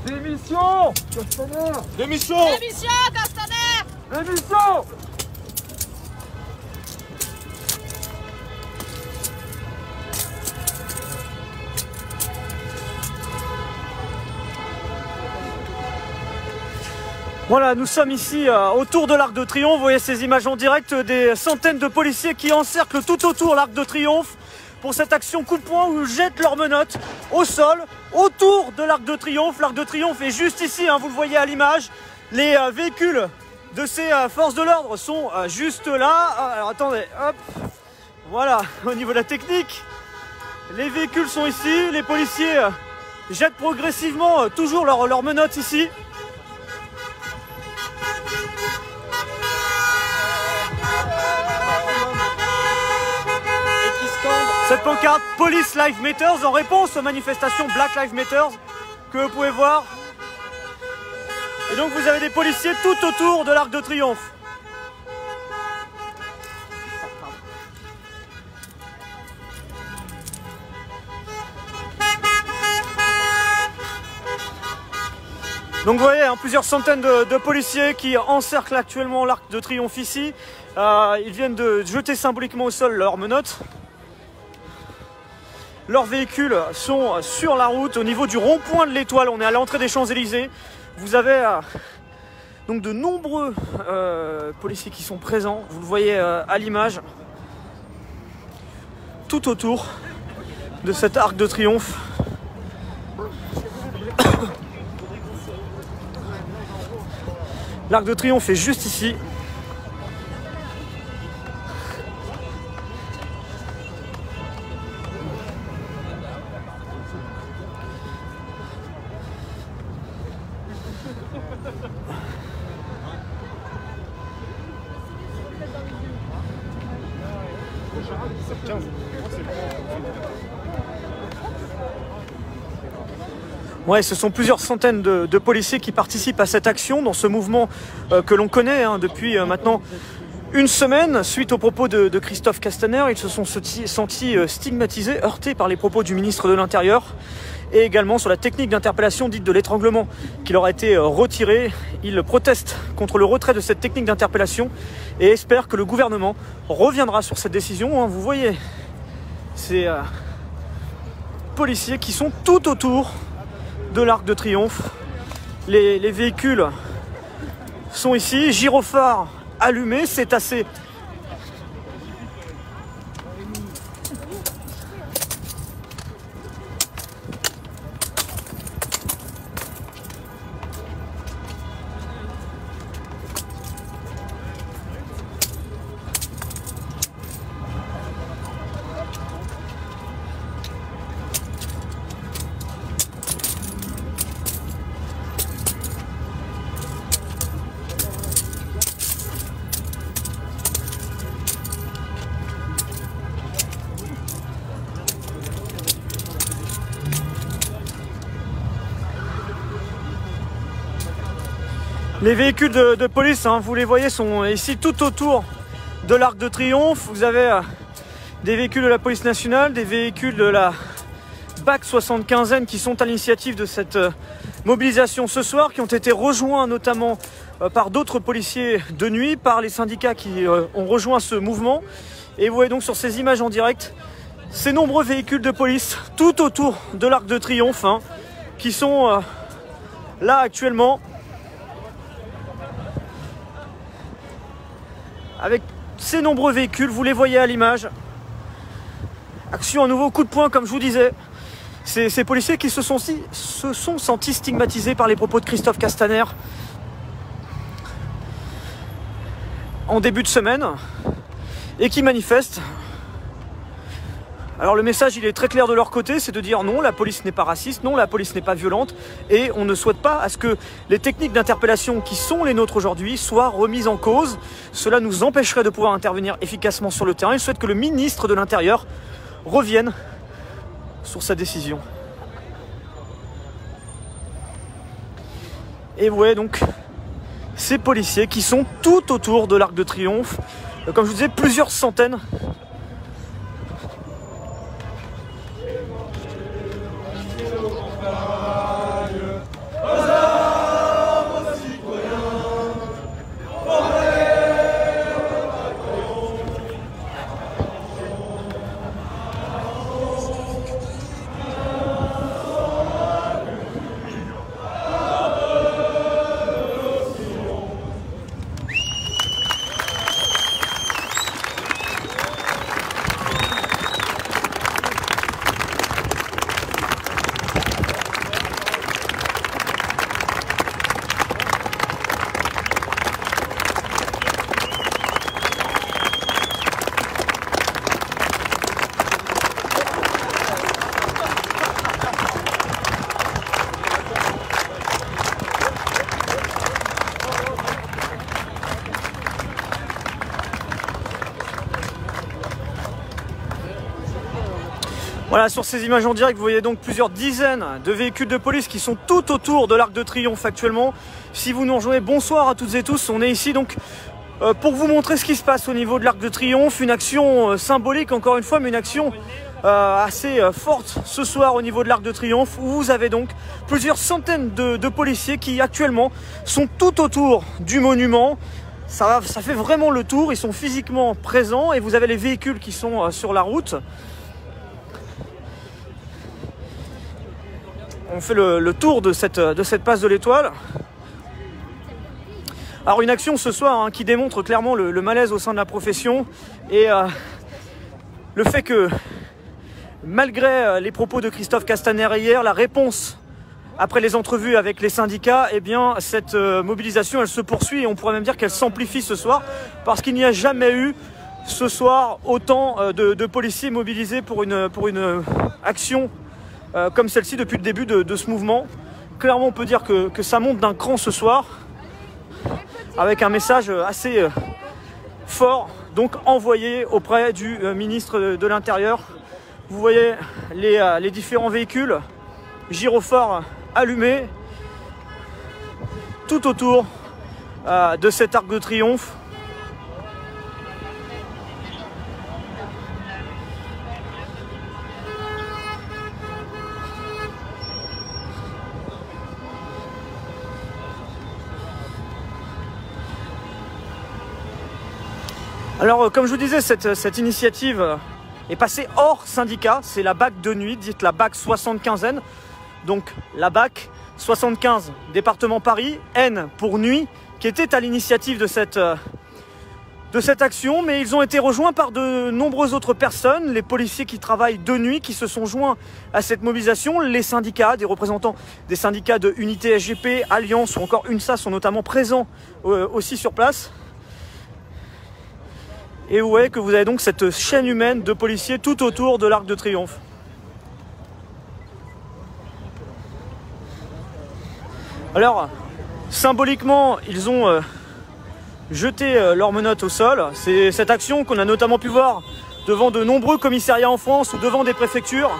Démission Castaner. Démission. Démission, Castaner. Démission. Voilà, nous sommes ici autour de l'Arc de Triomphe. Vous voyez ces images en direct, des centaines de policiers qui encerclent tout autour l'Arc de Triomphe pour cette action coup de poing où ils jettent leurs menottes au sol autour de l'Arc de Triomphe. L'Arc de Triomphe est juste ici, hein, vous le voyez à l'image. Les véhicules de ces forces de l'ordre sont juste là. Alors attendez, hop, voilà, au niveau de la technique, les véhicules sont ici, les policiers jettent progressivement toujours leurs menottes ici. Cette pancarte Police Lives Matters en réponse aux manifestations Black Lives Matter que vous pouvez voir. Et donc vous avez des policiers tout autour de l'Arc de Triomphe. Donc vous voyez, hein, plusieurs centaines de policiers qui encerclent actuellement l'Arc de Triomphe ici. Ils viennent de jeter symboliquement au sol leurs menottes. Leurs véhicules sont sur la route au niveau du rond-point de l'Étoile. On est à l'entrée des Champs-Élysées. Vous avez donc de nombreux policiers qui sont présents. Vous le voyez à l'image. Tout autour de cet Arc de Triomphe. L'Arc de Triomphe est juste ici. Ouais, ce sont plusieurs centaines de policiers qui participent à cette action, dans ce mouvement que l'on connaît hein, depuis maintenant une semaine. Suite aux propos de Christophe Castaner, ils se sont sentis stigmatisés, heurtés par les propos du ministre de l'Intérieur et également sur la technique d'interpellation dite de l'étranglement qui leur a été retirée. Ils protestent contre le retrait de cette technique d'interpellation et espèrent que le gouvernement reviendra sur cette décision. Hein. Vous voyez ces policiers qui sont tout autour de l'Arc de Triomphe. Les véhicules sont ici, gyrophares allumés, c'est assez... Les véhicules de police, hein, vous les voyez, sont ici tout autour de l'Arc de Triomphe. Vous avez des véhicules de la police nationale, des véhicules de la BAC 75N qui sont à l'initiative de cette mobilisation ce soir, qui ont été rejoints notamment par d'autres policiers de nuit, par les syndicats qui ont rejoint ce mouvement. Et vous voyez donc sur ces images en direct ces nombreux véhicules de police tout autour de l'Arc de Triomphe hein, qui sont là actuellement. Avec ces nombreux véhicules, vous les voyez à l'image. Action à nouveau, coup de poing comme je vous disais. Ces policiers qui se sont sentis stigmatisés par les propos de Christophe Castaner en début de semaine et qui manifestent. Alors le message il est très clair de leur côté, c'est de dire non, la police n'est pas raciste, non, la police n'est pas violente et on ne souhaite pas à ce que les techniques d'interpellation qui sont les nôtres aujourd'hui soient remises en cause. Cela nous empêcherait de pouvoir intervenir efficacement sur le terrain. Ils souhaitent que le ministre de l'Intérieur revienne sur sa décision. Et vous voyez donc ces policiers qui sont tout autour de l'Arc de Triomphe, comme je vous disais, plusieurs centaines. Voilà, sur ces images en direct, vous voyez donc plusieurs dizaines de véhicules de police qui sont tout autour de l'Arc de Triomphe actuellement. Si vous nous rejoignez, bonsoir à toutes et tous. On est ici donc pour vous montrer ce qui se passe au niveau de l'Arc de Triomphe. Une action symbolique encore une fois, mais une action assez forte ce soir au niveau de l'Arc de Triomphe, où vous avez donc plusieurs centaines de policiers qui actuellement sont tout autour du monument. Ça fait vraiment le tour, ils sont physiquement présents et vous avez les véhicules qui sont sur la route. On fait le tour de cette place de l'Étoile. Alors une action ce soir qui démontre clairement le malaise au sein de la profession et le fait que malgré les propos de Christophe Castaner hier, la réponse après les entrevues avec les syndicats, eh bien cette mobilisation elle se poursuit et on pourrait même dire qu'elle s'amplifie ce soir parce qu'il n'y a jamais eu ce soir autant de policiers mobilisés pour une action comme celle-ci depuis le début de ce mouvement. Clairement on peut dire que ça monte d'un cran ce soir avec un message assez fort donc envoyé auprès du ministre de l'Intérieur. Vous voyez les différents véhicules, gyrophares allumés tout autour de cet Arc de Triomphe. Alors comme je vous disais, cette initiative est passée hors syndicat, c'est la BAC de nuit, dite la BAC 75N. Donc la BAC 75, département Paris, N pour nuit, qui était à l'initiative de cette action, mais ils ont été rejoints par de nombreuses autres personnes, les policiers qui travaillent de nuit, qui se sont joints à cette mobilisation, les syndicats, des représentants des syndicats de Unité SGP, Alliance ou encore UNSA sont notamment présents aussi sur place. Et vous voyez que vous avez donc cette chaîne humaine de policiers tout autour de l'Arc de Triomphe. Alors, symboliquement, ils ont jeté leurs menottes au sol. C'est cette action qu'on a notamment pu voir devant de nombreux commissariats en France ou devant des préfectures.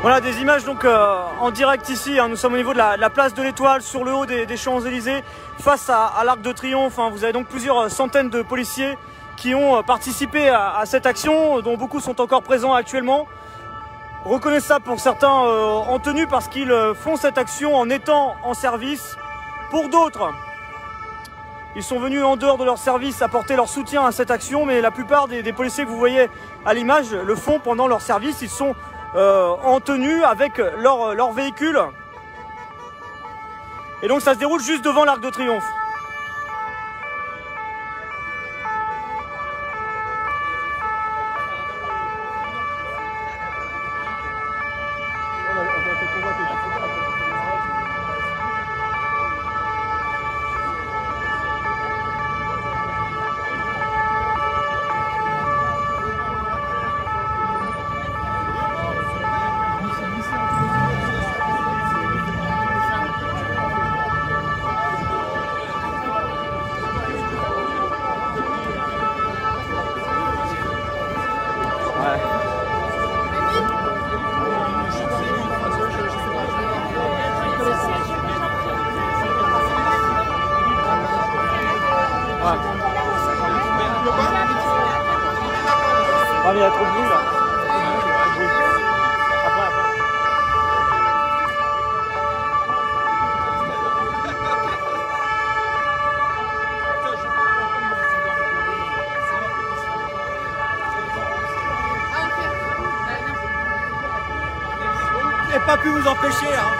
Voilà des images donc en direct ici, hein. Nous sommes au niveau de la place de l'Étoile, sur le haut des Champs-Élysées, face à l'Arc de Triomphe, hein. Vous avez donc plusieurs centaines de policiers qui ont participé à cette action, dont beaucoup sont encore présents actuellement. Reconnaissables pour certains en tenue parce qu'ils font cette action en étant en service. Pour d'autres, ils sont venus en dehors de leur service apporter leur soutien à cette action, mais la plupart des policiers que vous voyez à l'image le font pendant leur service. Ils sont en tenue avec leur véhicule. Et donc ça se déroule juste devant l'Arc de Triomphe. Ah mais il y a trop de bruit là. Vous n'avez pas pu vous empêcher, hein.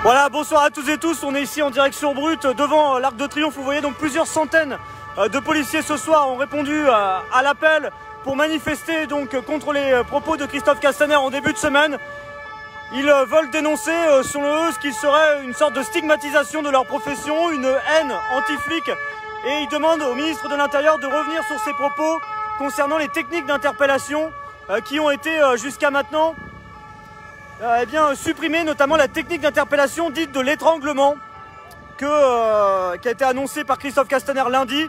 Voilà, bonsoir à tous et tous, on est ici en direction brute devant l'Arc de Triomphe. Vous voyez donc plusieurs centaines de policiers ce soir ont répondu à l'appel pour manifester donc contre les propos de Christophe Castaner en début de semaine. Ils veulent dénoncer selon eux ce qui serait une sorte de stigmatisation de leur profession, une haine anti-flic, et ils demandent au ministre de l'Intérieur de revenir sur ses propos concernant les techniques d'interpellation qui ont été jusqu'à maintenant eh bien, supprimer notamment la technique d'interpellation dite de l'étranglement qui a été annoncée par Christophe Castaner lundi.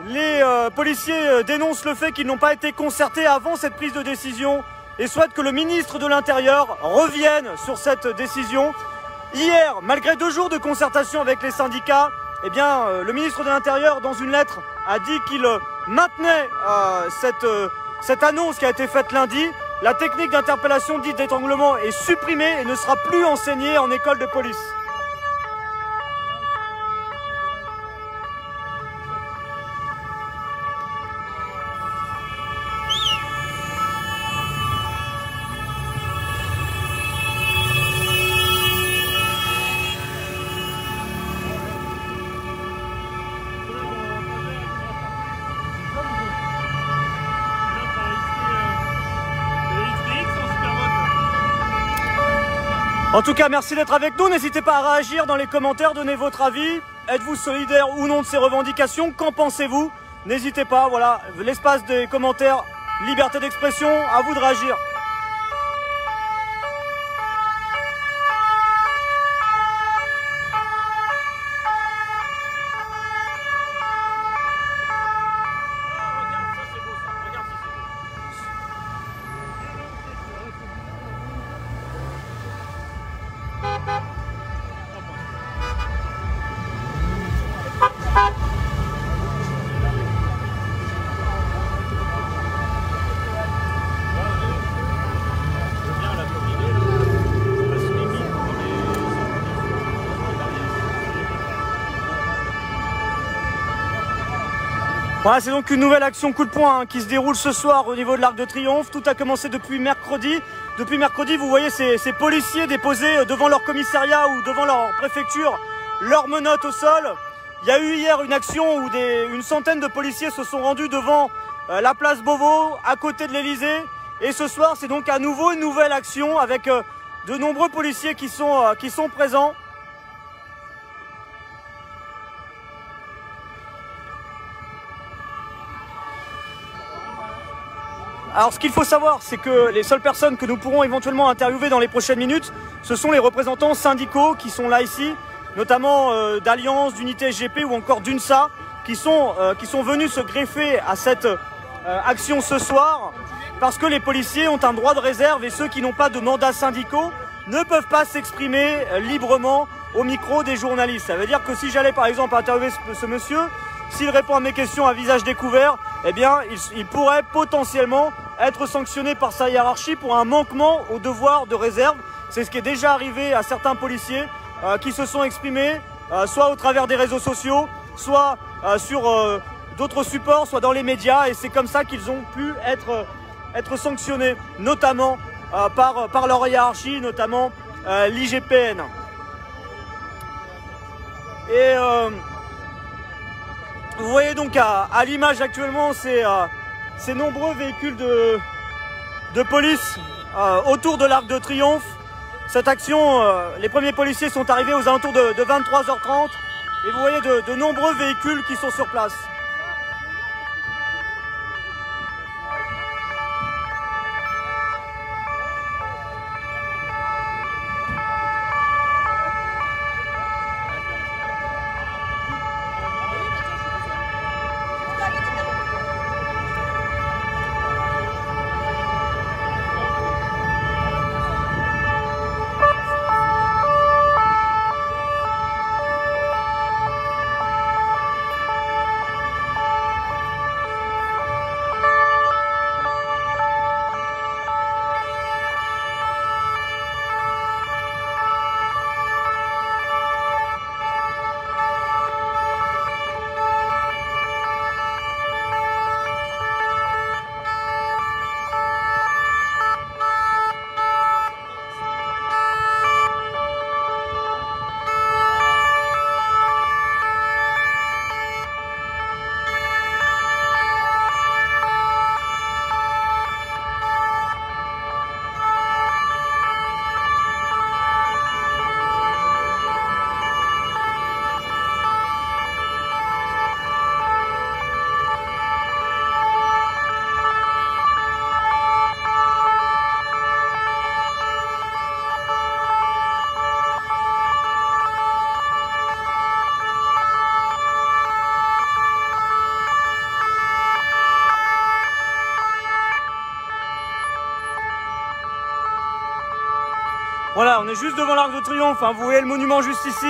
Les policiers dénoncent le fait qu'ils n'ont pas été concertés avant cette prise de décision et souhaitent que le ministre de l'Intérieur revienne sur cette décision. Hier, malgré 2 jours de concertation avec les syndicats, eh bien, le ministre de l'Intérieur, dans une lettre, a dit qu'il maintenait cette annonce qui a été faite lundi. La technique d'interpellation dite d'étranglement est supprimée et ne sera plus enseignée en école de police. En tout cas, merci d'être avec nous. N'hésitez pas à réagir dans les commentaires, donnez votre avis. Êtes-vous solidaire ou non de ces revendications? Qu'en pensez-vous? N'hésitez pas, voilà, l'espace des commentaires, liberté d'expression, à vous de réagir. Voilà, c'est donc une nouvelle action coup de poing qui se déroule ce soir au niveau de l'Arc de Triomphe. Tout a commencé depuis mercredi. Depuis mercredi, vous voyez ces policiers déposer devant leur commissariat ou devant leur préfecture leurs menottes au sol. Il y a eu hier une action où une centaine de policiers se sont rendus devant la place Beauvau, à côté de l'Elysée. Et ce soir, c'est donc à nouveau une nouvelle action avec de nombreux policiers qui sont présents. Alors ce qu'il faut savoir, c'est que les seules personnes que nous pourrons éventuellement interviewer dans les prochaines minutes, ce sont les représentants syndicaux qui sont là ici, notamment d'Alliance, d'Unité SGP ou encore d'UNSA, qui sont venus se greffer à cette action ce soir, parce que les policiers ont un droit de réserve et ceux qui n'ont pas de mandat syndicaux ne peuvent pas s'exprimer librement au micro des journalistes. Ça veut dire que si j'allais par exemple interviewer ce monsieur, s'il répond à mes questions à visage découvert, eh bien, il pourrait potentiellement être sanctionné par sa hiérarchie pour un manquement au devoir de réserve. C'est ce qui est déjà arrivé à certains policiers qui se sont exprimés, soit au travers des réseaux sociaux, soit sur d'autres supports, soit dans les médias. Et c'est comme ça qu'ils ont pu être sanctionnés, notamment par leur hiérarchie, notamment l'IGPN. Et vous voyez donc à l'image actuellement ces nombreux véhicules de police autour de l'Arc de Triomphe. Cette action, les premiers policiers sont arrivés aux alentours de 23h30 et vous voyez de nombreux véhicules qui sont sur place. Voilà, on est juste devant l'Arc de Triomphe, hein, vous voyez le monument juste ici.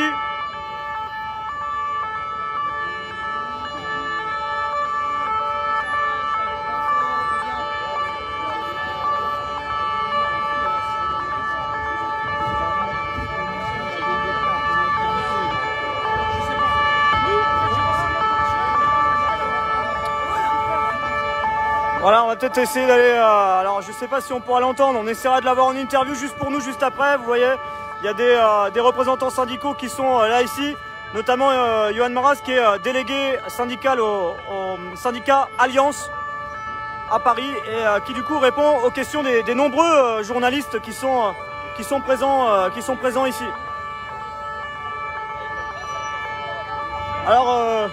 Voilà, on va peut-être essayer d'aller... alors, je sais pas si on pourra l'entendre. On essaiera de l'avoir en interview juste pour nous, juste après. Vous voyez, il y a des représentants syndicaux qui sont là, ici. Notamment Johan Maras, qui est délégué syndical au syndicat Alliance à Paris. Et qui, du coup, répond aux questions des nombreux journalistes qui sont présents ici. Alors...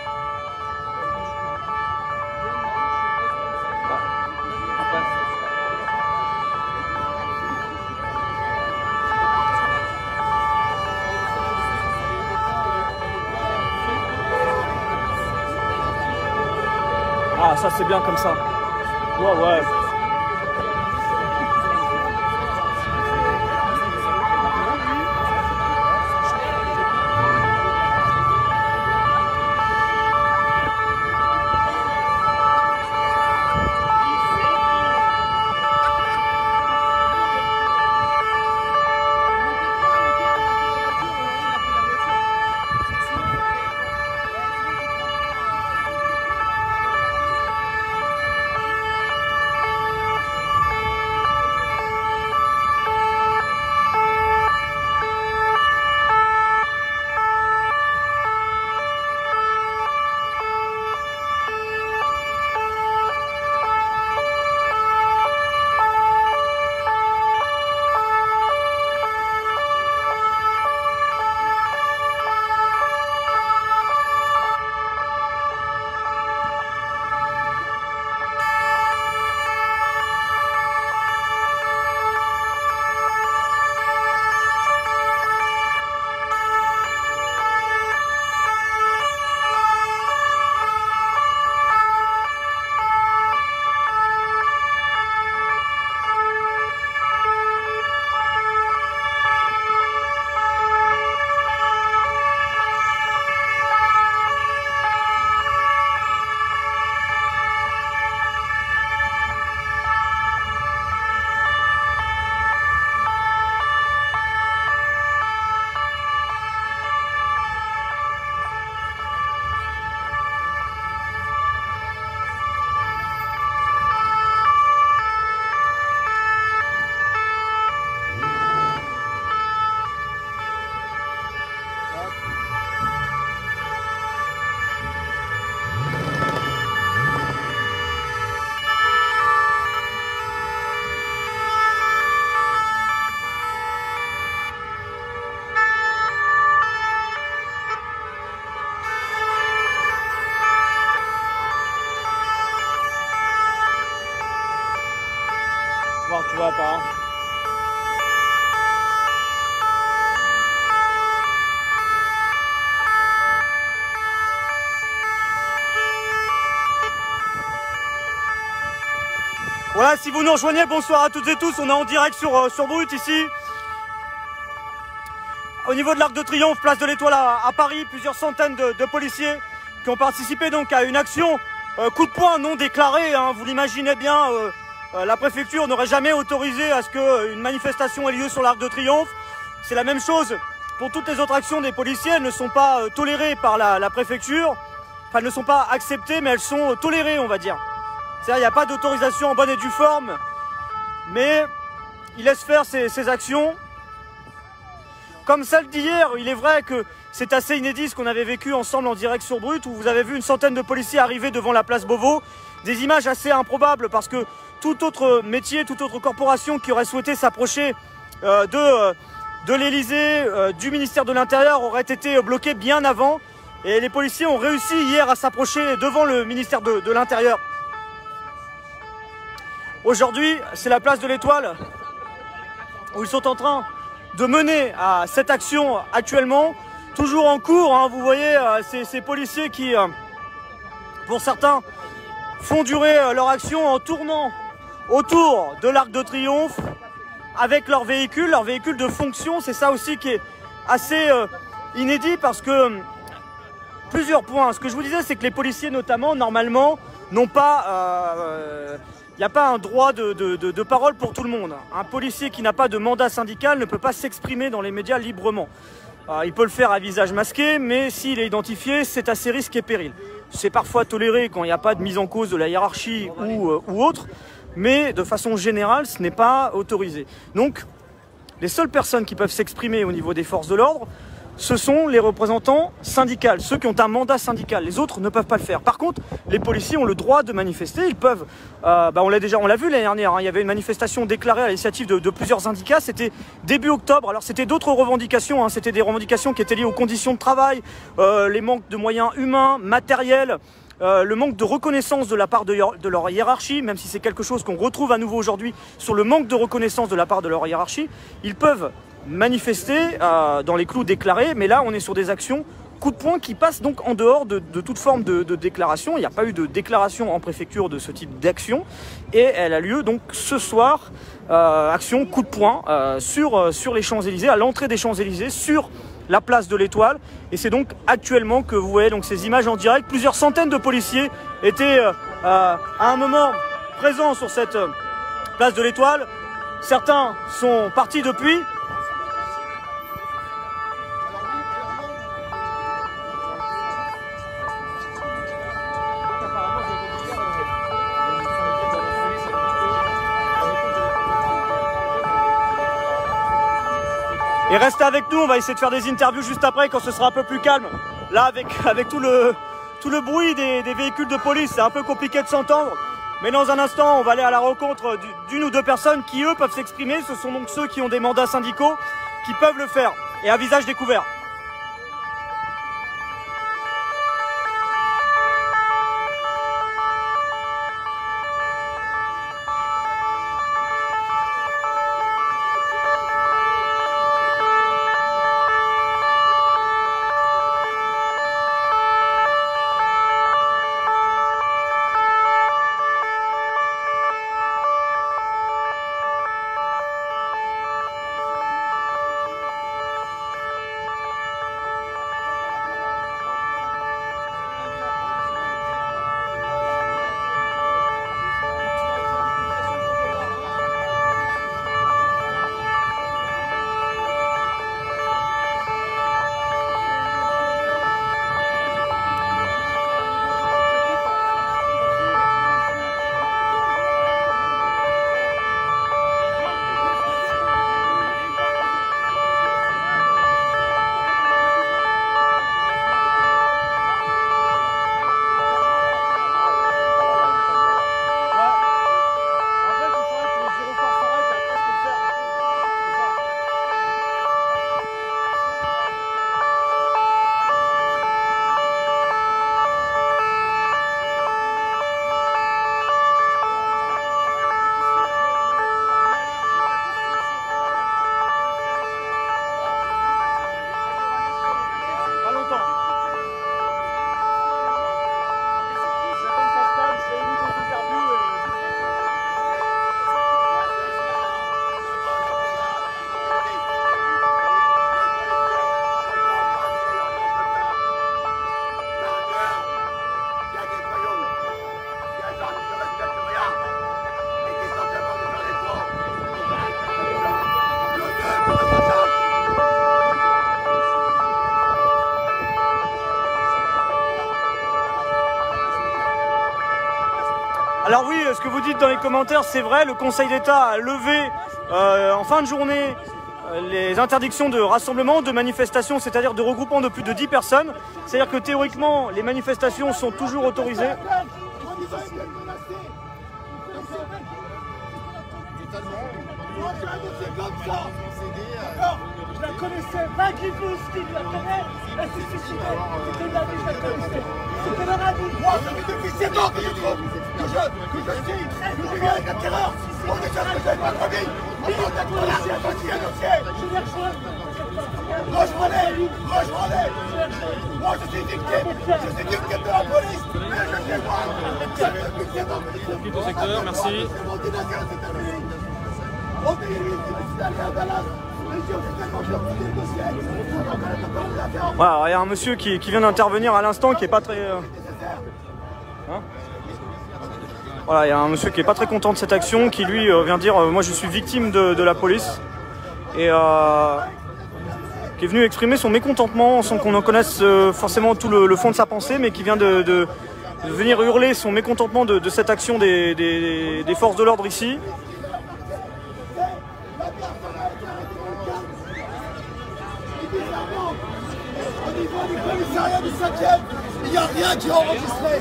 Ah, ça c'est bien comme ça. Ouais, ouais. Tu vois pas. Voilà, si vous nous rejoignez, bonsoir à toutes et tous. On est en direct sur Brut ici. Au niveau de l'Arc de Triomphe, place de l'Étoile à Paris, plusieurs centaines de policiers qui ont participé donc à une action coup de poing non déclarée, hein, vous l'imaginez bien. La préfecture n'aurait jamais autorisé à ce qu'une manifestation ait lieu sur l'Arc de Triomphe. C'est la même chose pour toutes les autres actions des policiers. Elles ne sont pas tolérées par la préfecture. Enfin, elles ne sont pas acceptées, mais elles sont tolérées, on va dire. C'est-à-dire, il n'y a pas d'autorisation en bonne et due forme. Mais ils laissent faire ces actions. Comme celle d'hier, il est vrai que c'est assez inédit ce qu'on avait vécu ensemble en direct sur Brut, où vous avez vu une centaine de policiers arriver devant la place Beauvau. Des images assez improbables parce que tout autre métier, toute autre corporation qui aurait souhaité s'approcher de l'Elysée, du ministère de l'Intérieur aurait été bloqué bien avant. Et les policiers ont réussi hier à s'approcher devant le ministère de l'Intérieur. Aujourd'hui, c'est la place de l'Étoile où ils sont en train de mener à cette action actuellement, toujours en cours. Hein, vous voyez ces policiers qui, pour certains, font durer leur action en tournant autour de l'Arc de Triomphe. avec leur véhicule de fonction. C'est ça aussi qui est assez inédit parce que plusieurs points. Ce que je vous disais, c'est que les policiers notamment, normalement, n'ont pas... il n'y a pas un droit de parole pour tout le monde. Un policier qui n'a pas de mandat syndical ne peut pas s'exprimer dans les médias librement. Il peut le faire à visage masqué, mais s'il est identifié, c'est à ses risques et périls. C'est parfois toléré quand il n'y a pas de mise en cause de la hiérarchie ou autre, mais de façon générale, ce n'est pas autorisé. Donc, les seules personnes qui peuvent s'exprimer au niveau des forces de l'ordre, ce sont les représentants syndicaux, ceux qui ont un mandat syndical. Les autres ne peuvent pas le faire. Par contre, les policiers ont le droit de manifester. Ils peuvent, on l'a vu l'année dernière, hein, il y avait une manifestation déclarée à l'initiative de plusieurs syndicats. C'était début octobre. Alors c'était d'autres revendications. Hein, c'était des revendications qui étaient liées aux conditions de travail, les manques de moyens humains, matériels. Le manque de reconnaissance de la part de leur hiérarchie, même si c'est quelque chose qu'on retrouve à nouveau aujourd'hui sur le manque de reconnaissance de la part de leur hiérarchie, ils peuvent manifester dans les clous déclarés, mais là on est sur des actions coup de poing qui passent donc en dehors de toute forme de déclaration. Il n'y a pas eu de déclaration en préfecture de ce type d'action et elle a lieu donc ce soir, action coup de poing sur les Champs-Élysées, à l'entrée des Champs-Élysées, sur la place de l'Étoile. Et c'est donc actuellement que vous voyez donc ces images en direct. Plusieurs centaines de policiers étaient à un moment présents sur cette place de l'Étoile. Certains sont partis depuis. Et restez avec nous, on va essayer de faire des interviews juste après quand ce sera un peu plus calme. Là, avec tout le bruit des véhicules de police, c'est un peu compliqué de s'entendre. Mais dans un instant, on va aller à la rencontre d'une ou deux personnes qui, eux, peuvent s'exprimer. Ce sont donc ceux qui ont des mandats syndicaux qui peuvent le faire. Et à visage découvert. Alors oui, ce que vous dites dans les commentaires, c'est vrai, le Conseil d'État a levé en fin de journée les interdictions de rassemblement, de manifestation, c'est-à-dire de regroupement de plus de 10 personnes. C'est-à-dire que théoriquement, les manifestations sont toujours autorisées. Je la connaissais, Maguibous qui la connaît, elle s'est suicidée. C'était une amie, je la connaissais. C'était leur ami. Moi, ça fait depuis 7 ans que je trouve que je viens avec la terreur. On est déjà fait ma famille. On est d'accord là, c'est un dossier. Je l'ai rejoint. Rejoins-les. Moi, je suis victime. Je suis victime de la police. Mais je sais moi. Secteur, merci. On met lui qui me à Dallas. Voilà, il y a un monsieur qui vient d'intervenir à l'instant qui est pas très... Voilà, il y a un monsieur qui est pas très content de cette action, qui lui vient dire moi je suis victime de la police et qui est venu exprimer son mécontentement sans qu'on en connaisse forcément tout le fond de sa pensée, mais qui vient de venir hurler son mécontentement de cette action des forces de l'ordre ici. Au niveau du commissariat du 5e, il n'y a rien qui est enregistré.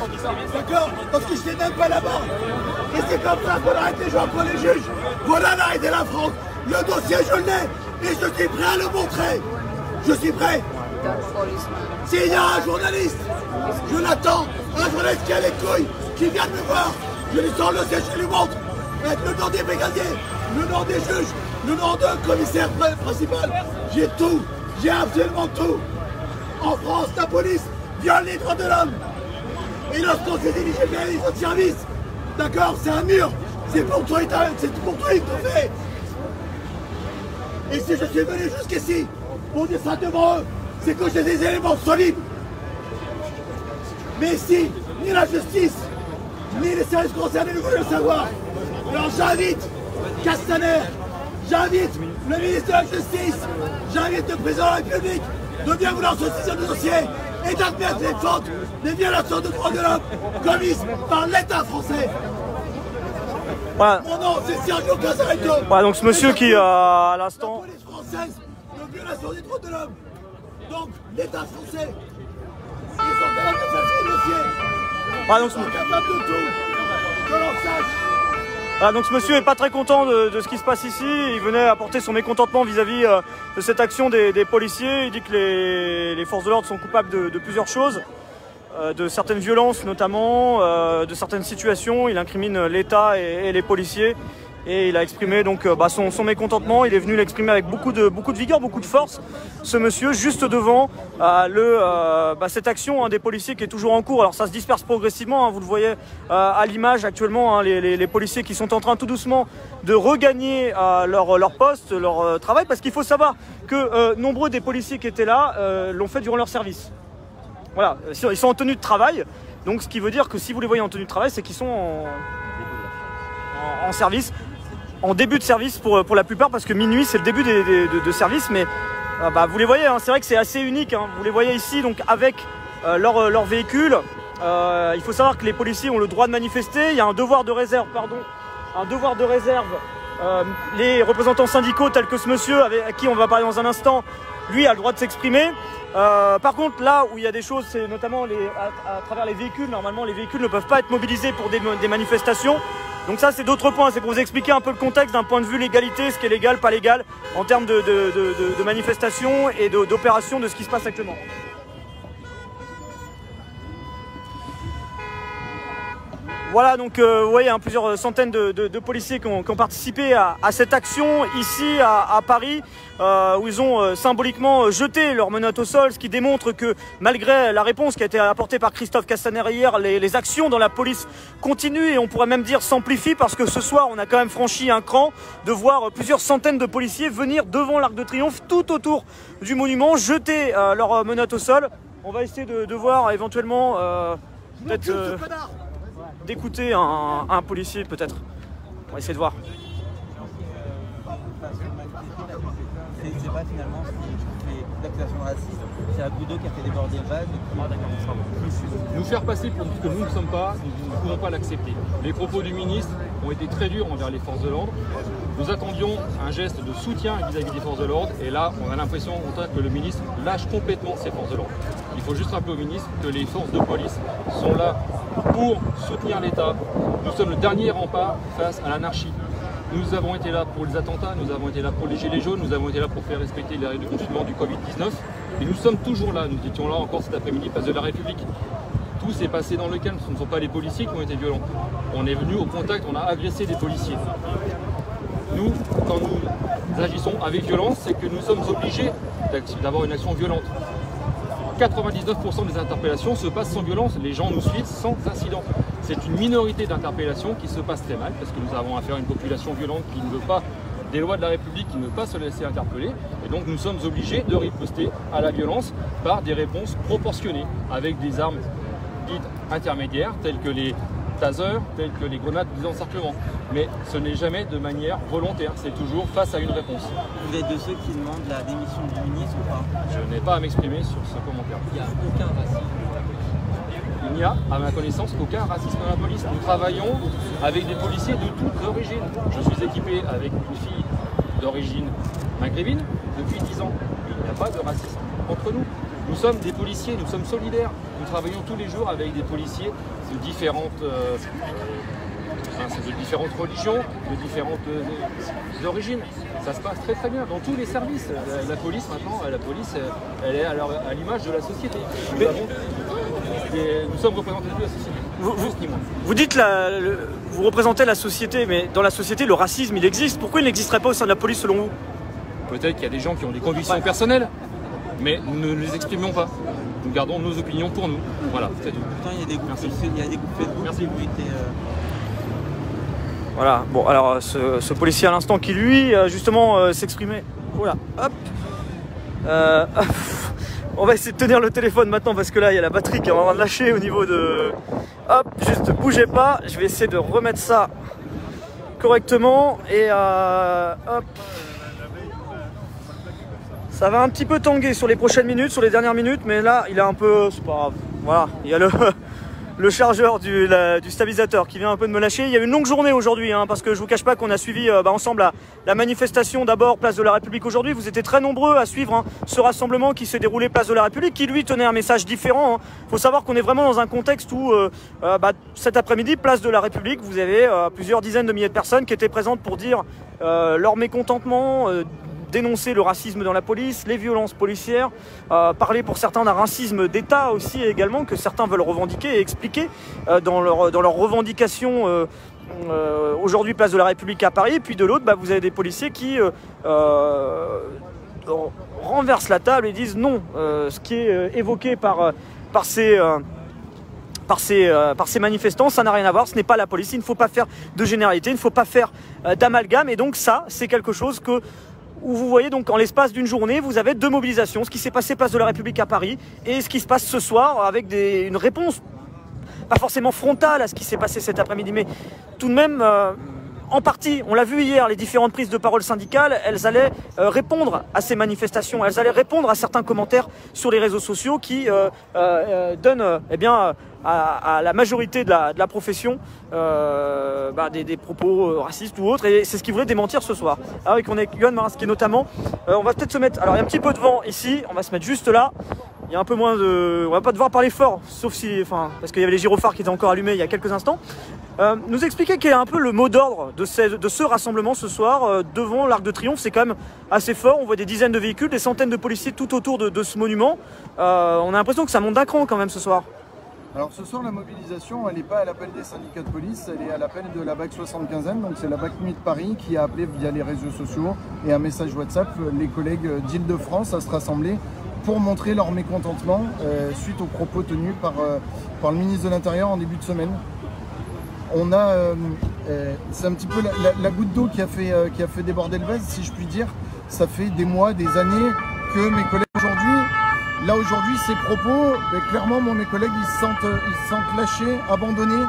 D'accord? Parce que je n'étais même pas là-bas. Et c'est comme ça qu'on arrête les gens pour les juges. Voilà l'arrêté de la France. Le dossier, je l'ai. Et je suis prêt à le montrer. Je suis prêt. S'il y a un journaliste, je l'attends. Un journaliste qui a les couilles, qui vient de me voir. Je lui sors le dossier, je lui montre. Avec le nom des brigadiers, le nom des juges, le nom de commissaire principal. J'ai tout. J'ai absolument tout. En France, la police viole les droits de l'homme. Et lorsqu'on s'est dirigé vers les autres services, d'accord, c'est un mur. C'est pour toi, c'est pour toi qu'ils t'ont fait. Et si je suis venu jusqu'ici pour dire ça devant eux, c'est que j'ai des éléments solides. Mais ici, ni la justice, ni les services concernés ne veulent le savoir. Alors j'invite Castaner, j'invite le ministre de la Justice, j'invite le président de la République de bien vouloir se saisir du dossier et d'admettre les fautes des violations de droits de l'homme commises par l'État français. Voilà. Mon nom c'est Sergio Casaretto. Voilà, donc ce monsieur qui à l'instant... La police française de violation des droits de l'homme. Donc l'État français, ils sont capables de faire le dossier. Voilà, donc, Ils sont capables de tout. Que l'on sache. voilà, donc ce monsieur est pas très content de ce qui se passe ici. Il venait apporter son mécontentement vis-à-vis de cette action des policiers. Il dit que les forces de l'ordre sont coupables de plusieurs choses. De certaines violences notamment, de certaines situations. Il incrimine l'État et les policiers. Et il a exprimé donc son mécontentement. Il est venu l'exprimer avec beaucoup de vigueur, beaucoup de force. Ce monsieur, juste devant cette action des policiers qui est toujours en cours. Alors ça se disperse progressivement, vous le voyez à l'image actuellement, les policiers qui sont en train tout doucement de regagner leur poste, leur travail. Parce qu'il faut savoir que nombreux des policiers qui étaient là l'ont fait durant leur service. Voilà, ils sont en tenue de travail. Donc ce qui veut dire que si vous les voyez en tenue de travail, c'est qu'ils sont en service. En début de service pour la plupart, parce que minuit c'est le début de service, mais vous les voyez, c'est vrai que c'est assez unique, vous les voyez ici donc avec leur véhicule. Il faut savoir que les policiers ont le droit de manifester, il y a un devoir de réserve, les représentants syndicaux tels que ce monsieur à qui on va parler dans un instant, lui a le droit de s'exprimer. Par contre là où il y a des choses, c'est notamment à travers les véhicules. Normalement les véhicules ne peuvent pas être mobilisés pour des manifestations. Donc ça c'est d'autres points, c'est pour vous expliquer un peu le contexte d'un point de vue légalité, ce qui est légal, pas légal, en termes de manifestations et d'opérations de ce qui se passe actuellement. Voilà, donc vous voyez plusieurs centaines de policiers qui ont participé à cette action ici à Paris, où ils ont symboliquement jeté leurs menottes au sol, ce qui démontre que malgré la réponse qui a été apportée par Christophe Castaner hier, les actions dans la police continuent et on pourrait même dire s'amplifient, parce que ce soir on a quand même franchi un cran de voir plusieurs centaines de policiers venir devant l'Arc de Triomphe, tout autour du monument, jeter leurs menottes au sol. On va essayer de voir éventuellement peut-être... d'écouter un policier peut-être. On va essayer de voir. C'est pas finalement l'accusation raciste, c'est Agoudo qui a fait déborder le vase. Nous faire passer pour ce que nous ne sommes pas, nous ne pouvons pas l'accepter. Les propos du ministre ont été très durs envers les forces de l'ordre. Nous attendions un geste de soutien vis-à-vis des forces de l'ordre et là on a l'impression que le ministre lâche complètement ses forces de l'ordre. Il faut juste rappeler au ministre que les forces de police sont là pour soutenir l'État. Nous sommes le dernier rempart face à l'anarchie. Nous avons été là pour les attentats, nous avons été là pour les gilets jaunes, nous avons été là pour faire respecter les règles de confinement du Covid-19 et nous sommes toujours là. Nous étions là encore cet après-midi place de la République. Tout s'est passé dans le calme, ce ne sont pas les policiers qui ont été violents. On est venu au contact, on a agressé des policiers. Nous, quand nous agissons avec violence, c'est que nous sommes obligés d'avoir une action violente. 99% des interpellations se passent sans violence, les gens nous suivent sans incident. C'est une minorité d'interpellations qui se passe très mal parce que nous avons affaire à une population violente qui ne veut pas des lois de la République qui ne peuvent pas se laisser interpeller. Et donc nous sommes obligés de riposter à la violence par des réponses proportionnées, avec des armes dites intermédiaires, telles que les tasers, telles que les grenades d'encerclement. Mais ce n'est jamais de manière volontaire, c'est toujours face à une réponse. Vous êtes de ceux qui demandent la démission du ministre ou pas? Je n'ai pas à m'exprimer sur ce commentaire. Il n'y a aucun racisme. Il n'y a, à ma connaissance, aucun racisme dans la police. Nous travaillons avec des policiers de toutes origines. Je suis équipé avec une fille d'origine maghrébine depuis 10 ans. Il n'y a pas de racisme entre nous. Nous sommes des policiers, nous sommes solidaires. Nous travaillons tous les jours avec des policiers de différentes religions, de différentes origines. Ça se passe très très bien dans tous les services. La police maintenant, elle est à l'image de la société. Nous sommes représentatifs de la société. Vous dites vous représentez la société, mais dans la société le racisme il existe. Pourquoi il n'existerait pas au sein de la police selon vous? Peut-être qu'il y a des gens qui ont des convictions personnelles, mais nous ne les exprimons pas. Nous gardons nos opinions pour nous. Voilà, c'est tout. Pourtant, il y a des groupes Facebook. Merci. Qui ont été, Voilà, bon alors ce policier à l'instant qui lui justement s'exprimait. Voilà, hop. On va essayer de tenir le téléphone maintenant parce que là il y a la batterie qui est en train de lâcher au niveau de... Hop, juste bougez pas, je vais essayer de remettre ça correctement et hop. Ça va un petit peu tanguer sur les prochaines minutes, sur les dernières minutes, mais là il est un peu... c'est pas grave, voilà, il y a le chargeur du stabilisateur qui vient un peu de me lâcher. Il y a une longue journée aujourd'hui, hein, parce que je vous cache pas qu'on a suivi ensemble la manifestation d'abord Place de la République aujourd'hui. Vous étiez très nombreux à suivre hein, ce rassemblement qui s'est déroulé Place de la République, qui lui tenait un message différent. Il faut savoir qu'on est vraiment dans un contexte où cet après-midi, Place de la République, vous avez plusieurs dizaines de milliers de personnes qui étaient présentes pour dire leur mécontentement, dénoncer le racisme dans la police, les violences policières, parler pour certains d'un racisme d'État aussi également, que certains veulent revendiquer et expliquer dans leurs revendications aujourd'hui Place de la République à Paris. Et puis de l'autre, vous avez des policiers qui renversent la table et disent non, ce qui est évoqué par ces manifestants, ça n'a rien à voir, ce n'est pas la police, il ne faut pas faire de généralité, il ne faut pas faire d'amalgame. Et donc ça, c'est quelque chose où vous voyez donc en l'espace d'une journée, vous avez deux mobilisations, ce qui s'est passé Place de la République à Paris et ce qui se passe ce soir avec une réponse, pas forcément frontale à ce qui s'est passé cet après-midi, mais tout de même en partie. On l'a vu hier, les différentes prises de parole syndicales, elles allaient répondre à ces manifestations, elles allaient répondre à certains commentaires sur les réseaux sociaux qui donnent à la majorité de la profession des propos racistes ou autres, et c'est ce qu'ils voulaient démentir ce soir. Alors qu'on est Yoann Marinski notamment, on va peut-être se mettre, alors il y a un petit peu de vent ici, on va se mettre juste là, il y a un peu moins de... on va pas devoir parler fort, sauf si, parce qu'il y avait les gyrophares qui étaient encore allumés il y a quelques instants. Nous expliquer quel est un peu le mot d'ordre de ce rassemblement ce soir devant l'Arc de Triomphe. C'est quand même assez fort, on voit des dizaines de véhicules, des centaines de policiers tout autour de ce monument. On a l'impression que ça monte d'un cran quand même ce soir. Alors ce soir, la mobilisation, elle n'est pas à l'appel des syndicats de police, elle est à l'appel de la BAC 75e, donc c'est la BAC Nuit de Paris qui a appelé via les réseaux sociaux et un message WhatsApp les collègues d'Île-de-France à se rassembler pour montrer leur mécontentement suite aux propos tenus par le ministre de l'Intérieur en début de semaine. On a, c'est un petit peu la goutte d'eau qui a fait déborder le vase, si je puis dire. Ça fait des mois, des années que mes collègues aujourd'hui, ces propos, clairement, mes collègues, ils se sentent lâchés, abandonnés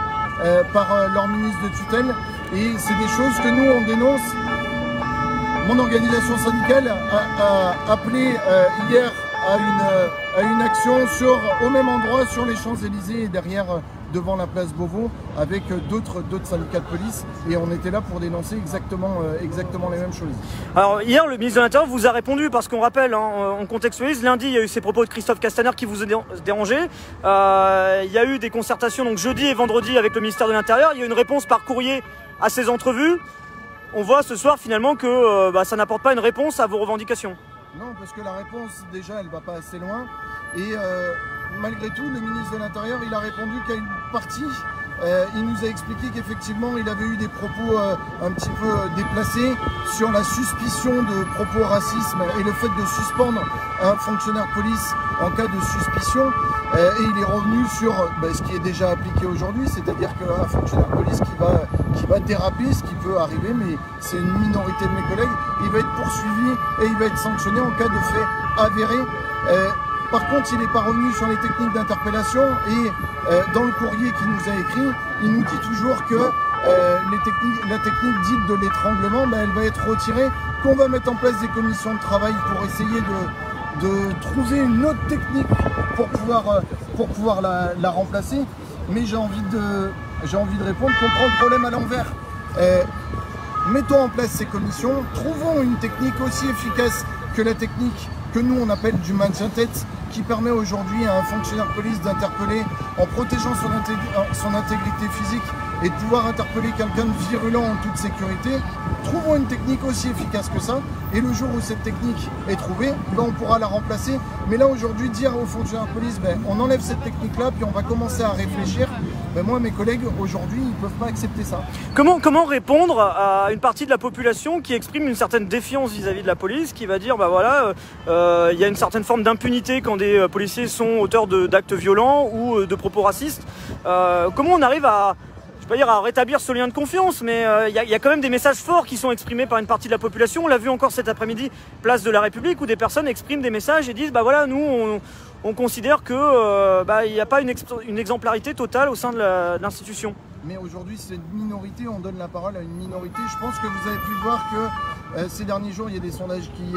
par leur ministre de tutelle. Et c'est des choses que nous, on dénonce. Mon organisation syndicale a appelé hier à une action au même endroit, sur les Champs-Élysées et derrière, devant la place Beauvau, avec d'autres syndicats de police, et on était là pour dénoncer exactement les mêmes choses. Alors hier, le ministre de l'Intérieur vous a répondu, parce qu'on rappelle, on contextualise, lundi il y a eu ces propos de Christophe Castaner qui vous a dérangé, il y a eu des concertations donc jeudi et vendredi avec le ministère de l'Intérieur, il y a eu une réponse par courrier à ces entrevues. On voit ce soir finalement que ça n'apporte pas une réponse à vos revendications. Non, parce que la réponse, déjà, elle ne va pas assez loin. Et malgré tout, le ministre de l'Intérieur, il a répondu qu'à une partie. Il nous a expliqué qu'effectivement, il avait eu des propos un petit peu déplacés sur la suspicion de propos racisme et le fait de suspendre un fonctionnaire de police en cas de suspicion. Et il est revenu sur ce qui est déjà appliqué aujourd'hui, c'est-à-dire qu'un fonctionnaire de police qui va va déraper, ce qui peut arriver, mais c'est une minorité de mes collègues. Il va être poursuivi et il va être sanctionné en cas de fait avéré. Par contre, il n'est pas revenu sur les techniques d'interpellation et dans le courrier qu'il nous a écrit, il nous dit toujours que la technique dite de l'étranglement, elle va être retirée, qu'on va mettre en place des commissions de travail pour essayer de trouver une autre technique pour pouvoir la remplacer. Mais j'ai envie de répondre qu'on prend le problème à l'envers. Mettons en place ces commissions, trouvons une technique aussi efficace que la technique que nous on appelle du maintien tête, qui permet aujourd'hui à un fonctionnaire de police d'interpeller en protégeant son intégrité physique et de pouvoir interpeller quelqu'un de virulent en toute sécurité. Trouvons une technique aussi efficace que ça, et le jour où cette technique est trouvée, on pourra la remplacer. Mais là aujourd'hui, dire aux fonctionnaires de police, on enlève cette technique-là, puis on va commencer à réfléchir, moi, mes collègues, aujourd'hui, ils ne peuvent pas accepter ça. Comment répondre à une partie de la population qui exprime une certaine défiance vis-à-vis de la police, qui va dire, il y a une certaine forme d'impunité quand des policiers sont auteurs d'actes violents ou de propos racistes. Comment on arrive à rétablir ce lien de confiance, mais il y a quand même des messages forts qui sont exprimés par une partie de la population. On l'a vu encore cet après-midi, place de la République, où des personnes expriment des messages et disent nous on considère que il n'y a pas une exemplarité totale au sein de l'institution. Mais aujourd'hui, c'est une minorité, on donne la parole à une minorité. Je pense que vous avez pu voir que ces derniers jours, il y a des sondages qui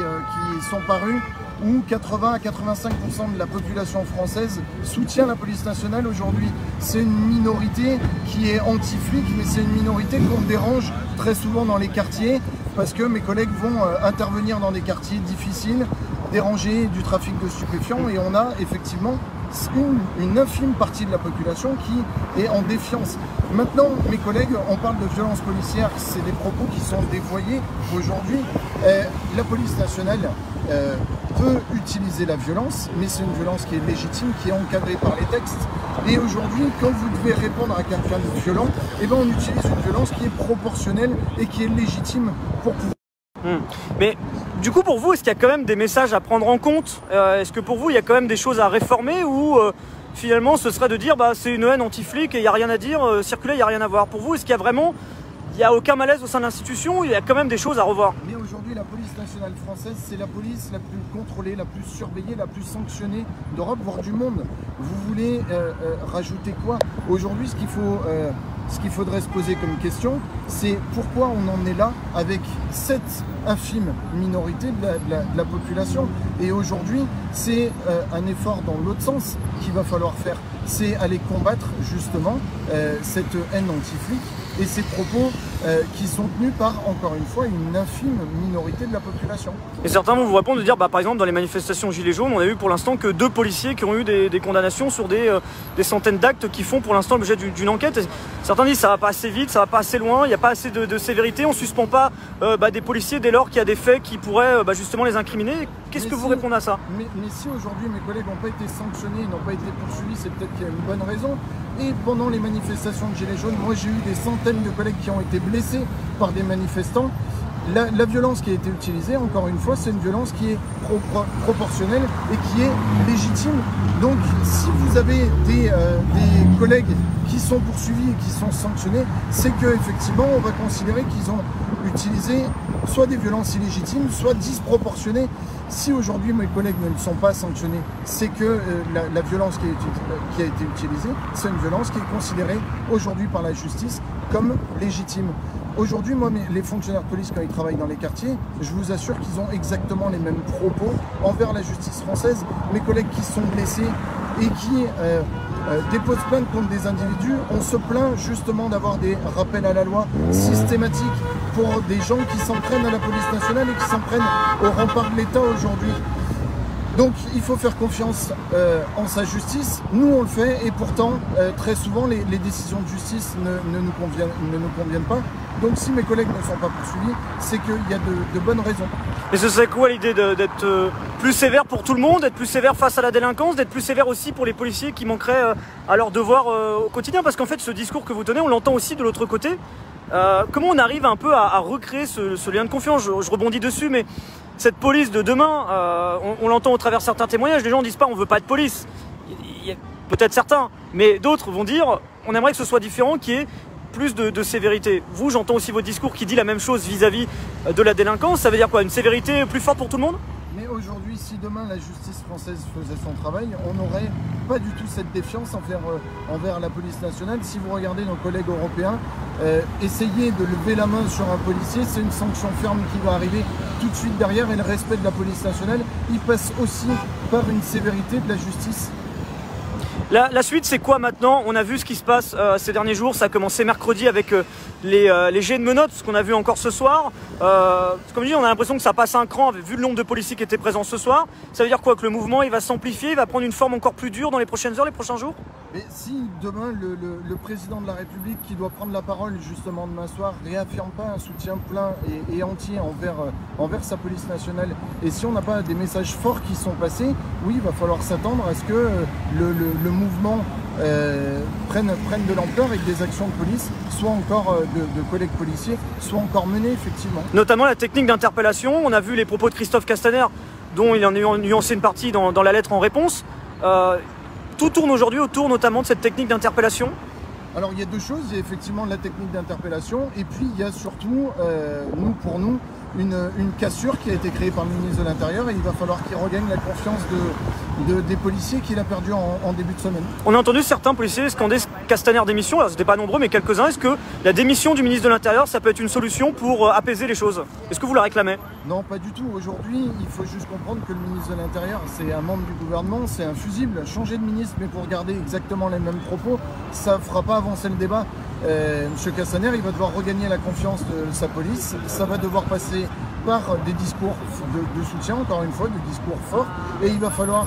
sont parus où 80 à 85% de la population française soutient la police nationale aujourd'hui. C'est une minorité qui est anti-flic, mais c'est une minorité qu'on dérange très souvent dans les quartiers parce que mes collègues vont intervenir dans des quartiers difficiles, déranger du trafic de stupéfiants, et on a effectivement une infime partie de la population qui est en défiance. Maintenant, mes collègues, on parle de violence policière, c'est des propos qui sont dévoyés aujourd'hui. La police nationale peut utiliser la violence, mais c'est une violence qui est légitime, qui est encadrée par les textes. Et aujourd'hui, quand vous devez répondre à quelqu'un de violent, on utilise une violence qui est proportionnelle et qui est légitime pour pouvoir... Mais du coup, pour vous, est-ce qu'il y a quand même des messages à prendre en compte? Est-ce que pour vous, il y a quand même des choses à réformer, ou finalement ce serait de dire c'est une haine anti-flic et il n'y a rien à dire, circuler, il n'y a rien à voir? Pour vous, est-ce qu'il y a vraiment, il n'y a aucun malaise au sein de l'institution, il y a quand même des choses à revoir? Mais aujourd'hui, la police nationale française, c'est la police la plus contrôlée, la plus surveillée, la plus sanctionnée d'Europe, voire du monde. Vous voulez rajouter quoi? Aujourd'hui, ce qu'il faudrait se poser comme question, c'est pourquoi on en est là avec cette infime minorité de la population. Et aujourd'hui, c'est un effort dans l'autre sens qu'il va falloir faire. C'est aller combattre justement cette haine anti-flic et ces propos qui sont tenus par, encore une fois, une infime minorité de la population. Et certains vont vous répondre de dire, par exemple, dans les manifestations Gilets jaunes, on a eu pour l'instant que 2 policiers qui ont eu des condamnations sur des centaines d'actes qui font pour l'instant l'objet d'une enquête. Et certains disent ça va pas assez vite, ça va pas assez loin, il n'y a pas assez de sévérité, on ne suspend pas des policiers dès lors qu'il y a des faits qui pourraient justement les incriminer. Qu'est-ce que vous répondez à ça? Mais si aujourd'hui mes collègues n'ont pas été sanctionnés, n'ont pas été poursuivis, c'est peut-être qu'il y a une bonne raison. Et pendant les manifestations de Gilets jaunes, moi j'ai eu des centaines de collègues qui ont été blessés par des manifestants. La violence qui a été utilisée, encore une fois, c'est une violence qui est proportionnelle et qui est légitime. Donc si vous avez des collègues qui sont poursuivis et qui sont sanctionnés, c'est qu'effectivement on va considérer qu'ils ont utilisé soit des violences illégitimes, soit disproportionnées. Si aujourd'hui mes collègues ne sont pas sanctionnés, c'est que la violence qui a été utilisée, c'est une violence qui est considérée aujourd'hui par la justice comme légitime. Aujourd'hui, moi, les fonctionnaires de police, quand ils travaillent dans les quartiers, je vous assure qu'ils ont exactement les mêmes propos envers la justice française. Mes collègues qui sont blessés et qui déposent plainte contre des individus, on se plaint justement d'avoir des rappels à la loi systématiques pour des gens qui s'en prennent à la police nationale et qui s'en prennent au rempart de l'État aujourd'hui. Donc il faut faire confiance en sa justice, nous on le fait, et pourtant très souvent les décisions de justice ne nous conviennent pas. Donc si mes collègues ne sont pas poursuivis, c'est qu'il y a de bonnes raisons. Et ce serait quoi l'idée d'être plus sévère pour tout le monde, d'être plus sévère face à la délinquance, d'être plus sévère aussi pour les policiers qui manqueraient à leur devoir au quotidien? Parce qu'en fait ce discours que vous tenez, on l'entend aussi de l'autre côté. Comment on arrive un peu à recréer ce lien de confiance? Je rebondis dessus, mais cette police de demain, on l'entend au travers de certains témoignages, les gens ne disent pas on veut pas de police. Il y a peut-être certains, mais d'autres vont dire on aimerait que ce soit différent, qu'il y ait plus de sévérité. Vous, j'entends aussi votre discours qui dit la même chose vis-à-vis de la délinquance. Ça veut dire quoi? Une sévérité plus forte pour tout le monde? Mais aujourd'hui, si demain la justice française faisait son travail, on n'aurait pas du tout cette défiance envers la police nationale. Si vous regardez nos collègues européens, essayer de lever la main sur un policier, c'est une sanction ferme qui va arriver tout de suite derrière, et le respect de la police nationale, il passe aussi par une sévérité de la justice. La suite, c'est quoi maintenant? On a vu ce qui se passe ces derniers jours. Ça a commencé mercredi avec les jets de menottes, ce qu'on a vu encore ce soir. Comme je dis, on a l'impression que ça passe un cran vu le nombre de policiers qui étaient présents ce soir. Ça veut dire quoi? Que le mouvement il va s'amplifier, il va prendre une forme encore plus dure dans les prochaines heures, les prochains jours? Mais si demain le président de la République, qui doit prendre la parole justement demain soir, réaffirme pas un soutien plein et entier envers sa police nationale, et si on n'a pas des messages forts qui sont passés, oui, il va falloir s'attendre à ce que le mouvement prenne de l'ampleur et que des actions de police soient encore, de collègues policiers, soient encore menées effectivement. Notamment la technique d'interpellation. On a vu les propos de Christophe Castaner, dont il en a nuancé une partie dans la lettre en réponse. Tout tourne aujourd'hui autour notamment de cette technique d'interpellation. Alors il y a deux choses, il y a effectivement la technique d'interpellation, et puis il y a surtout, pour nous, une cassure qui a été créée par le ministre de l'Intérieur, et il va falloir qu'il regagne la confiance des policiers qu'il a perdu en début de semaine. On a entendu certains policiers scander Castaner démission, alors c'était pas nombreux mais quelques-uns. Est-ce que la démission du ministre de l'Intérieur, ça peut être une solution pour apaiser les choses? Est-ce que vous la réclamez? Non, pas du tout. Aujourd'hui, il faut juste comprendre que le ministre de l'Intérieur, c'est un membre du gouvernement, c'est un fusible. Changer de ministre, mais pour garder exactement les mêmes propos, ça ne fera pas avancer le débat. Monsieur Castaner, il va devoir regagner la confiance de sa police. Ça va devoir passer par des discours de soutien, encore une fois, des discours forts. Et il va falloir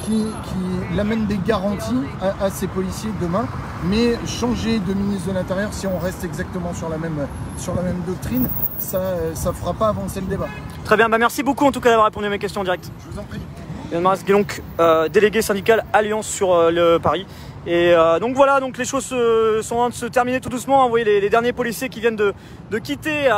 qu'il amène des garanties à ces policiers demain. Mais changer de ministre de l'Intérieur, si on reste exactement sur la même doctrine, ça ne fera pas avancer le débat. Très bien, merci beaucoup en tout cas d'avoir répondu à mes questions en direct. Je vous en prie. Yann Marès, qui est donc délégué syndical Alliance sur le Paris. Et donc voilà, donc les choses sont en train de se terminer tout doucement. Vous voyez les derniers policiers qui viennent de quitter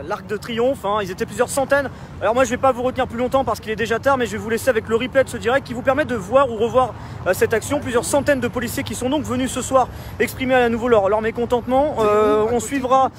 l'Arc de Triomphe, hein. Ils étaient plusieurs centaines. Alors moi je vais pas vous retenir plus longtemps parce qu'il est déjà tard, mais je vais vous laisser avec le replay de ce direct qui vous permet de voir ou revoir cette action. Plusieurs centaines de policiers qui sont donc venus ce soir exprimer à nouveau leur mécontentement. On suivra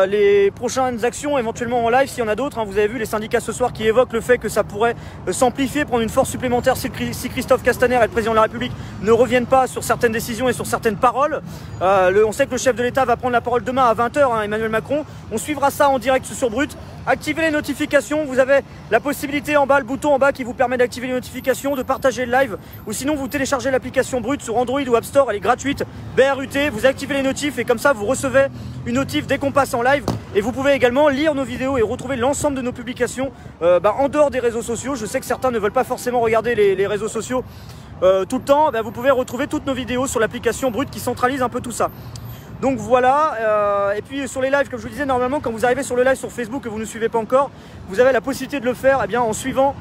les prochaines actions éventuellement en live s'il y en a d'autres, hein. Vous avez vu les syndicats ce soir qui évoquent le fait que ça pourrait s'amplifier, prendre une force supplémentaire si Christophe Castaner et le président de la République ne reviennent pas sur certaines décisions et sur certaines paroles. On sait que le chef de l'État va prendre la parole demain à 20 h, hein, Emmanuel Macron. On suivra ça en direct sur Brut. Activez les notifications, vous avez la possibilité en bas, le bouton en bas qui vous permet d'activer les notifications, de partager le live, ou sinon vous téléchargez l'application Brut sur Android ou App Store, elle est gratuite, BRUT, vous activez les notifs et comme ça vous recevez une notif dès qu'on passe en live. Et vous pouvez également lire nos vidéos et retrouver l'ensemble de nos publications en dehors des réseaux sociaux. Je sais que certains ne veulent pas forcément regarder les réseaux sociaux tout le temps, vous pouvez retrouver toutes nos vidéos sur l'application Brut qui centralise un peu tout ça. Donc voilà, et puis sur les lives, comme je vous disais, normalement quand vous arrivez sur le live sur Facebook et vous ne nous suivez pas encore, vous avez la possibilité de le faire en suivant.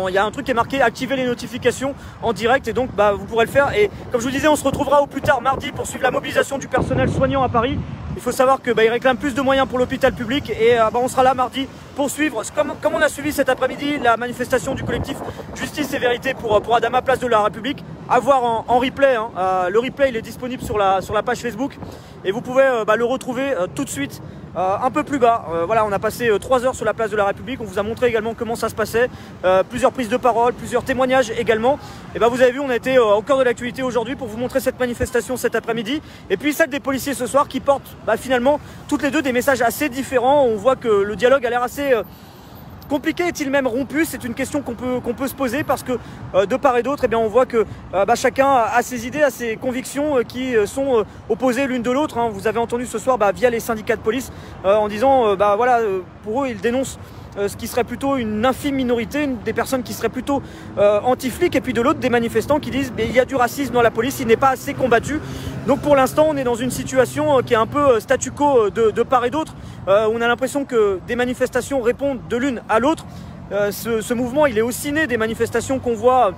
Il y a un truc qui est marqué activer les notifications en direct, et donc vous pourrez le faire. Et comme je vous disais, on se retrouvera au plus tard mardi pour suivre la mobilisation du personnel soignant à Paris. Il faut savoir que ils réclament plus de moyens pour l'hôpital public, et on sera là mardi pour suivre, comme on a suivi cet après-midi, la manifestation du collectif Justice et Vérité pour Adama, place de la République. À voir en replay, hein. Le replay il est disponible sur la page Facebook et vous pouvez le retrouver tout de suite un peu plus bas. Voilà, on a passé 3 heures sur la place de la République, on vous a montré également comment ça se passait, plusieurs prises de parole, plusieurs témoignages également. Et vous avez vu, on a été au cœur de l'actualité aujourd'hui pour vous montrer cette manifestation cet après-midi, et puis celle des policiers ce soir qui portent finalement toutes les deux des messages assez différents. On voit que le dialogue a l'air assez compliqué, est-il même rompu? C'est une question qu'on peut se poser parce que de part et d'autre, on voit que chacun a ses idées, a ses convictions qui sont opposées l'une de l'autre, hein. Vous avez entendu ce soir via les syndicats de police en disant pour eux ils dénoncent ce qui serait plutôt une infime minorité, des personnes qui seraient plutôt anti-flics, et puis de l'autre des manifestants qui disent il y a du racisme dans la police, il n'est pas assez combattu. Donc pour l'instant on est dans une situation qui est un peu statu quo de part et d'autre. On a l'impression que des manifestations répondent de l'une à l'autre. Ce mouvement il est aussi né des manifestations qu'on voit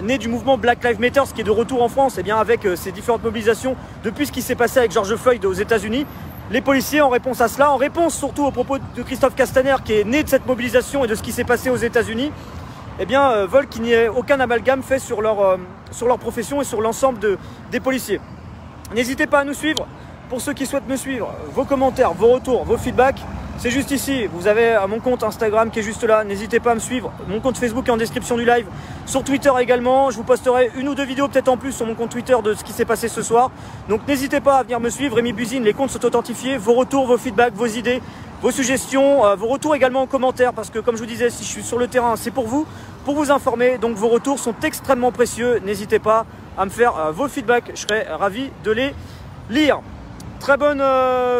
né du mouvement Black Lives Matter, qui est de retour en France, avec ces différentes mobilisations depuis ce qui s'est passé avec George Floyd aux États-Unis. Les policiers, en réponse à cela, en réponse surtout aux propos de Christophe Castaner qui est né de cette mobilisation et de ce qui s'est passé aux États-Unis, veulent qu'il n'y ait aucun amalgame fait sur leur profession et sur l'ensemble des policiers. N'hésitez pas à nous suivre. Pour ceux qui souhaitent me suivre, vos commentaires, vos retours, vos feedbacks, c'est juste ici. Vous avez mon compte Instagram qui est juste là. N'hésitez pas à me suivre. Mon compte Facebook est en description du live. Sur Twitter également. Je vous posterai une ou deux vidéos peut-être en plus sur mon compte Twitter de ce qui s'est passé ce soir. Donc n'hésitez pas à venir me suivre. Rémi Buzine, les comptes sont authentifiés. Vos retours, vos feedbacks, vos idées, vos suggestions, vos retours également en commentaire. Parce que comme je vous disais, si je suis sur le terrain, c'est pour vous informer. Donc vos retours sont extrêmement précieux. N'hésitez pas à me faire vos feedbacks. Je serai ravi de les lire. Très bonne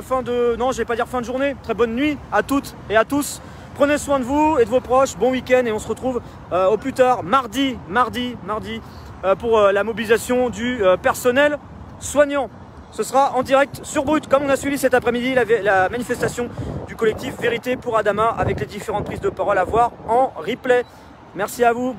fin de... Non, je vais pas dire fin de journée. Très bonne nuit à toutes et à tous. Prenez soin de vous et de vos proches. Bon week-end et on se retrouve au plus tard mardi pour la mobilisation du personnel soignant. Ce sera en direct sur Brut, comme on a suivi cet après-midi la manifestation du collectif Vérité pour Adama avec les différentes prises de parole à voir en replay. Merci à vous.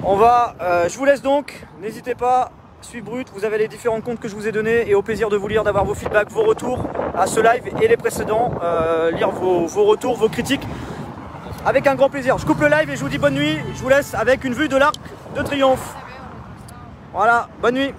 Je vous laisse donc. N'hésitez pas. Suivre Brut, vous avez les différents comptes que je vous ai donnés et au plaisir de vous lire, d'avoir vos feedbacks, vos retours à ce live et les précédents, lire vos retours, vos critiques avec un grand plaisir. Je coupe le live et je vous dis bonne nuit, je vous laisse avec une vue de l'Arc de Triomphe. Voilà, bonne nuit.